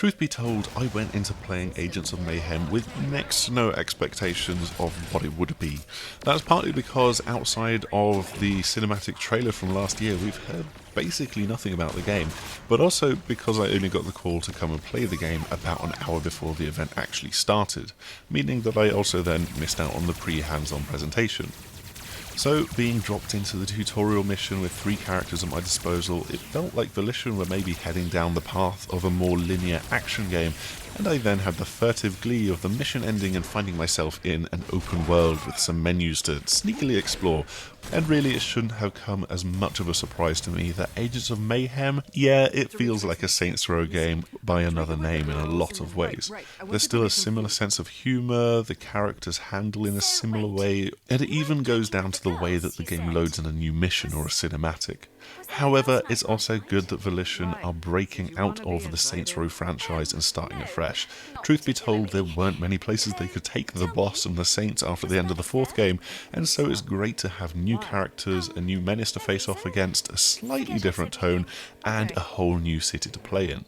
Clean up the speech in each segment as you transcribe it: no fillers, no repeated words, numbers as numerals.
Truth be told, I went into playing Agents of Mayhem with next to no expectations of what it would be. That's partly because outside of the cinematic trailer from last year, we've heard basically nothing about the game, but also because I only got the call to come and play the game about an hour before the event actually started, meaning that I also then missed out on the pre-hands-on presentation. So, being dropped into the tutorial mission with 3 characters at my disposal, it felt like Volition were maybe heading down the path of a more linear action game, and I then had the furtive glee of the mission ending and finding myself in an open world with some menus to sneakily explore. And really, it shouldn't have come as much of a surprise to me that Agents of Mayhem, yeah, it feels like a Saints Row game by another name in a lot of ways. There's still a similar sense of humour, the characters handle in a similar way, and it even goes down to the way that the game loads in a new mission or a cinematic. However, it's also good that Volition are breaking out of the Saints Row franchise and starting afresh. Truth be told, there weren't many places they could take the boss and the Saints after the end of the 4th game, and so it's great to have new characters, a new menace to face off against, a slightly different tone, and a whole new city to play in.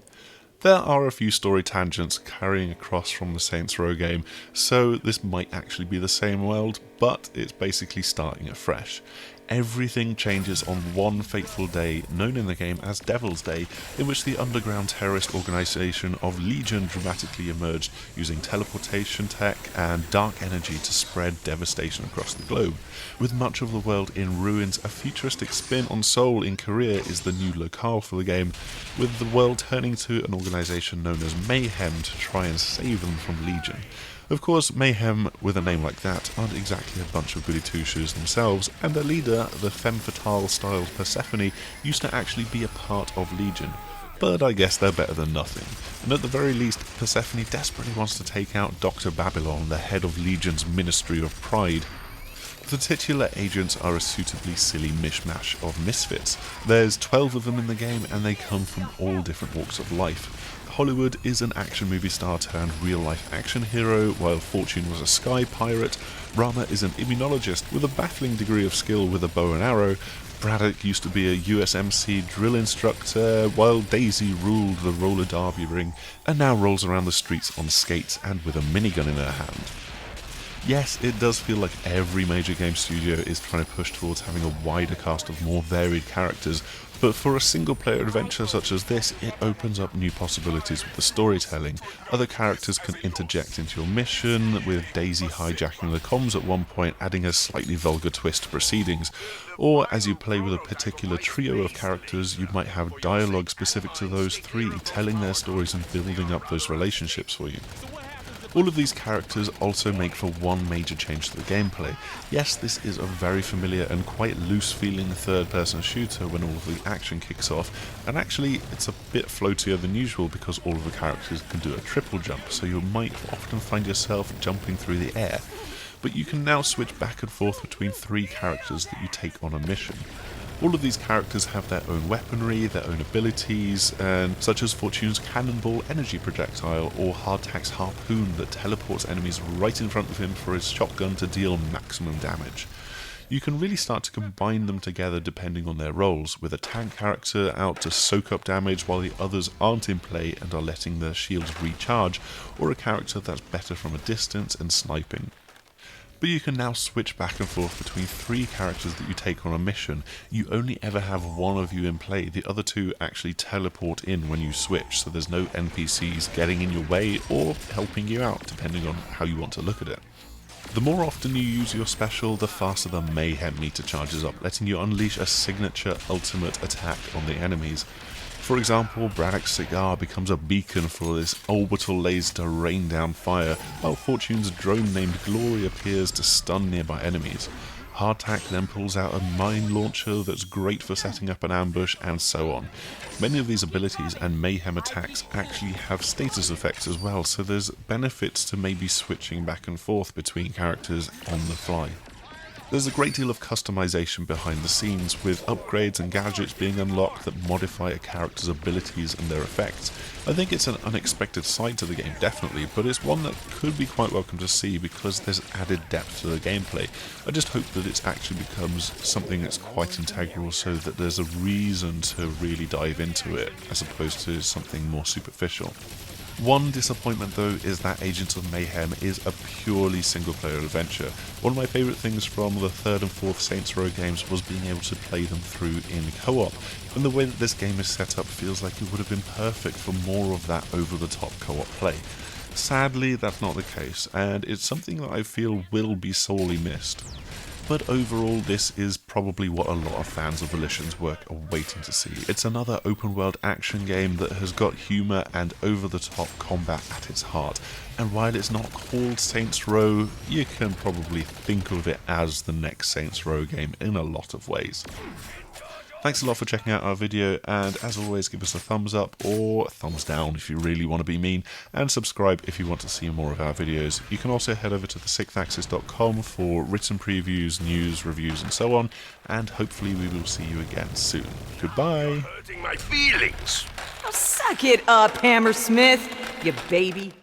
There are a few story tangents carrying across from the Saints Row game, so this might actually be the same world, but it's basically starting afresh. Everything changes on one fateful day, known in the game as Devil's Day, in which the underground terrorist organisation of Legion dramatically emerged, using teleportation tech and dark energy to spread devastation across the globe. With much of the world in ruins, a futuristic spin on Seoul in Korea is the new locale for the game, with the world turning to an organisation known as Mayhem to try and save them from Legion. Of course, Mayhem, with a name like that, aren't exactly a bunch of goody-two-shoes themselves, and their leader, the femme fatale-styled Persephone, used to actually be a part of Legion. But I guess they're better than nothing, and at the very least, Persephone desperately wants to take out Dr. Babylon, the head of Legion's Ministry of Pride. The titular agents are a suitably silly mishmash of misfits. There's 12 of them in the game, and they come from all different walks of life. Hollywood is an action movie star turned real-life action hero, while Fortune was a sky pirate. Rama is an immunologist with a baffling degree of skill with a bow and arrow. Braddock used to be a USMC drill instructor, while Daisy ruled the roller derby ring, and now rolls around the streets on skates and with a minigun in her hand. Yes, it does feel like every major game studio is trying to push towards having a wider cast of more varied characters, but for a single-player adventure such as this, it opens up new possibilities with the storytelling. Other characters can interject into your mission, with Daisy hijacking the comms at one point, adding a slightly vulgar twist to proceedings. Or, as you play with a particular trio of characters, you might have dialogue specific to those 3, telling their stories and building up those relationships for you. All of these characters also make for one major change to the gameplay. Yes, this is a very familiar and quite loose-feeling third-person shooter when all of the action kicks off, and actually it's a bit floatier than usual because all of the characters can do a triple jump, so you might often find yourself jumping through the air. But you can now switch back and forth between 3 characters that you take on a mission. All of these characters have their own weaponry, their own abilities, and such as Fortune's Cannonball energy projectile or Hardtack's harpoon that teleports enemies right in front of him for his shotgun to deal maximum damage. You can really start to combine them together depending on their roles, with a tank character out to soak up damage while the others aren't in play and are letting their shields recharge, or a character that's better from a distance and sniping. But you can now switch back and forth between 3 characters that you take on a mission. You only ever have one of you in play, the other 2 actually teleport in when you switch, so there's no NPCs getting in your way or helping you out, depending on how you want to look at it. The more often you use your special, the faster the Mayhem meter charges up, letting you unleash a signature ultimate attack on the enemies. For example, Braddock's cigar becomes a beacon for this orbital laser to rain down fire, while Fortune's drone named Glory appears to stun nearby enemies. Hardtack then pulls out a mine launcher that's great for setting up an ambush, and so on. Many of these abilities and Mayhem attacks actually have status effects as well, so there's benefits to maybe switching back and forth between characters on the fly. There's a great deal of customization behind the scenes, with upgrades and gadgets being unlocked that modify a character's abilities and their effects. I think it's an unexpected side to the game, definitely, but it's one that could be quite welcome to see because there's added depth to the gameplay. I just hope that it actually becomes something that's quite integral so that there's a reason to really dive into it, as opposed to something more superficial. One disappointment though is that Agents of Mayhem is a purely single player adventure. One of my favourite things from the 3rd and 4th Saints Row games was being able to play them through in co-op, and the way that this game is set up feels like it would have been perfect for more of that over-the-top co-op play. Sadly, that's not the case, and it's something that I feel will be sorely missed. But overall, this is probably what a lot of fans of Volition's work are waiting to see. It's another open-world action game that has got humour and over-the-top combat at its heart, and while it's not called Saints Row, you can probably think of it as the next Saints Row game in a lot of ways. Thanks a lot for checking out our video, and as always, give us a thumbs up or a thumbs down if you really want to be mean, and subscribe if you want to see more of our videos. You can also head over to thesixthaxis.com for written previews, news, reviews and so on, and hopefully we will see you again soon. Goodbye! Hurting my feelings! Oh, suck it up, Hammersmith, you baby.